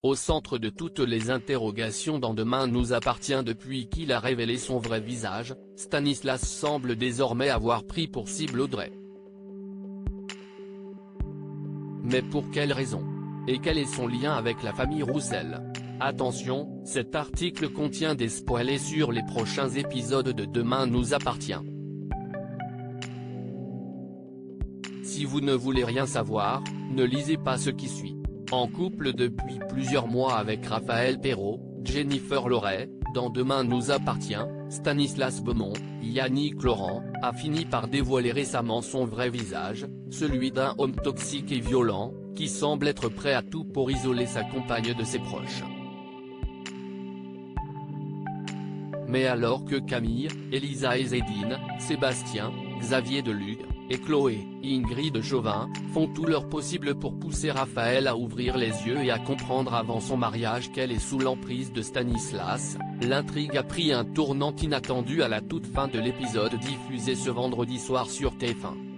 au centre de toutes les interrogations dans Demain nous appartient depuis qu'il a révélé son vrai visage, Stanislas semble désormais avoir pris pour cible Audrey. Mais pour quelle raison? Et quel est son lien avec la famille Roussel? Attention, cet article contient des spoilers sur les prochains épisodes de Demain nous appartient. Si vous ne voulez rien savoir, ne lisez pas ce qui suit. En couple depuis plusieurs mois avec Raphaël Perrault, Jennifer Loret, dans Demain nous appartient, Stanislas Beaumont, Yannick Laurent, a fini par dévoiler récemment son vrai visage, celui d'un homme toxique et violent, qui semble être prêt à tout pour isoler sa compagne de ses proches. Mais alors que Camille, Elisa et Zédine, Sébastien, Xavier Delugue, et Chloé, Ingrid Chauvin, font tout leur possible pour pousser Raphaël à ouvrir les yeux et à comprendre avant son mariage qu'elle est sous l'emprise de Stanislas, l'intrigue a pris un tournant inattendu à la toute fin de l'épisode diffusé ce vendredi soir sur TF1.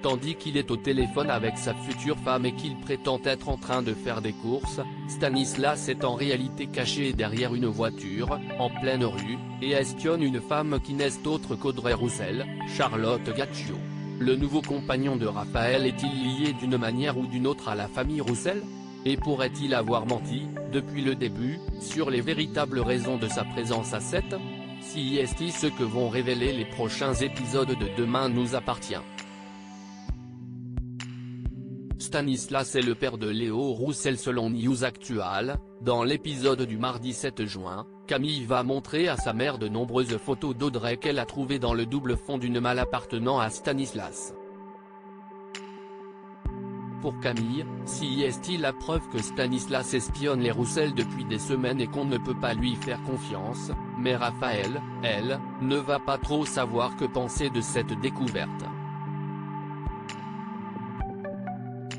Tandis qu'il est au téléphone avec sa future femme et qu'il prétend être en train de faire des courses, Stanislas est en réalité caché derrière une voiture, en pleine rue, et espionne une femme qui n'est autre qu'Audrey Roussel, Charlotte Gaccio. Le nouveau compagnon de Raphaël est-il lié d'une manière ou d'une autre à la famille Roussel? Et pourrait-il avoir menti, depuis le début, sur les véritables raisons de sa présence à 7? Si est ce que vont révéler les prochains épisodes de Demain nous appartient. Stanislas est le père de Léo Roussel selon News Actual. Dans l'épisode du mardi 7 juin, Camille va montrer à sa mère de nombreuses photos d'Audrey qu'elle a trouvées dans le double fond d'une malle appartenant à Stanislas. Pour Camille, si est-il la preuve que Stanislas espionne les Roussel depuis des semaines et qu'on ne peut pas lui faire confiance, mais Raphaël, elle, ne va pas trop savoir que penser de cette découverte.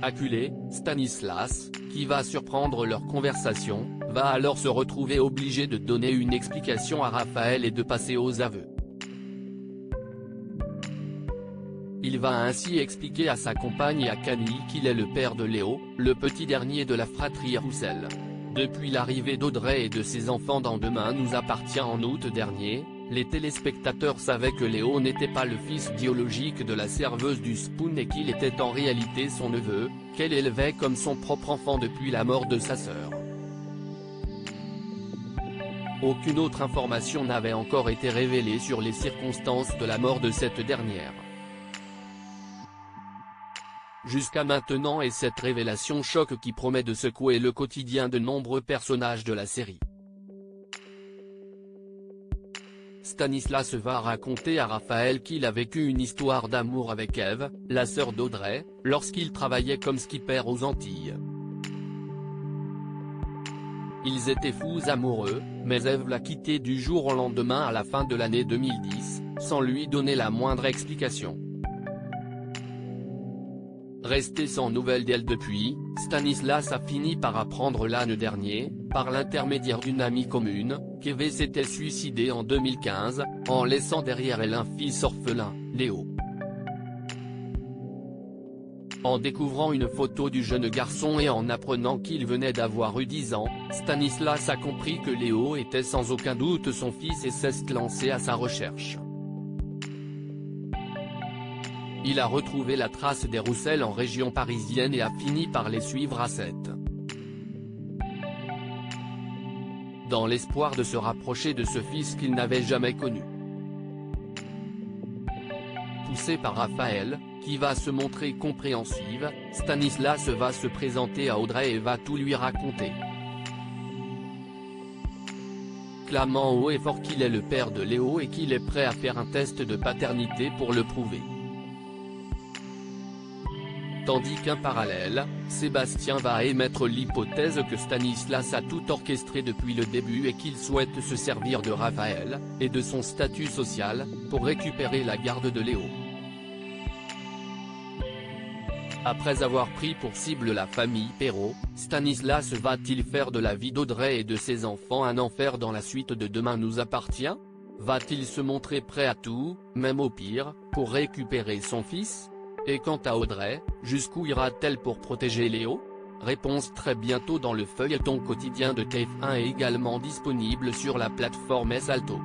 Acculé, Stanislas, qui va surprendre leur conversation, va alors se retrouver obligé de donner une explication à Raphaël et de passer aux aveux. Il va ainsi expliquer à sa compagne et à Camille qu'il est le père de Léo, le petit dernier de la fratrie Roussel. Depuis l'arrivée d'Audrey et de ses enfants dans Demain nous appartient en août dernier, les téléspectateurs savaient que Léo n'était pas le fils biologique de la serveuse du Spoon et qu'il était en réalité son neveu, qu'elle élevait comme son propre enfant depuis la mort de sa sœur. Aucune autre information n'avait encore été révélée sur les circonstances de la mort de cette dernière. Jusqu'à maintenant, et cette révélation choc qui promet de secouer le quotidien de nombreux personnages de la série. Stanislas va raconter à Raphaël qu'il a vécu une histoire d'amour avec Ève, la sœur d'Audrey, lorsqu'il travaillait comme skipper aux Antilles. Ils étaient fous amoureux, mais Ève l'a quitté du jour au lendemain à la fin de l'année 2010, sans lui donner la moindre explication. Resté sans nouvelles d'elle depuis, Stanislas a fini par apprendre l'année dernière, par l'intermédiaire d'une amie commune, qu'Ève s'était suicidée en 2015, en laissant derrière elle un fils orphelin, Léo. En découvrant une photo du jeune garçon et en apprenant qu'il venait d'avoir eu 10 ans, Stanislas a compris que Léo était sans aucun doute son fils et s'est lancé à sa recherche. Il a retrouvé la trace des Roussel en région parisienne et a fini par les suivre à 7. Dans l'espoir de se rapprocher de ce fils qu'il n'avait jamais connu. Poussé par Raphaël, qui va se montrer compréhensive, Stanislas va se présenter à Audrey et va tout lui raconter. Clamant haut et fort qu'il est le père de Léo et qu'il est prêt à faire un test de paternité pour le prouver. Tandis qu'en parallèle, Sébastien va émettre l'hypothèse que Stanislas a tout orchestré depuis le début et qu'il souhaite se servir de Raphaël, et de son statut social, pour récupérer la garde de Léo. Après avoir pris pour cible la famille Perrault, Stanislas va-t-il faire de la vie d'Audrey et de ses enfants un enfer dans la suite de Demain nous appartient? Va-t-il se montrer prêt à tout, même au pire, pour récupérer son fils? Et quant à Audrey, jusqu'où ira-t-elle pour protéger Léo? Réponse très bientôt dans le feuilleton quotidien de TF1 et également disponible sur la plateforme Salto.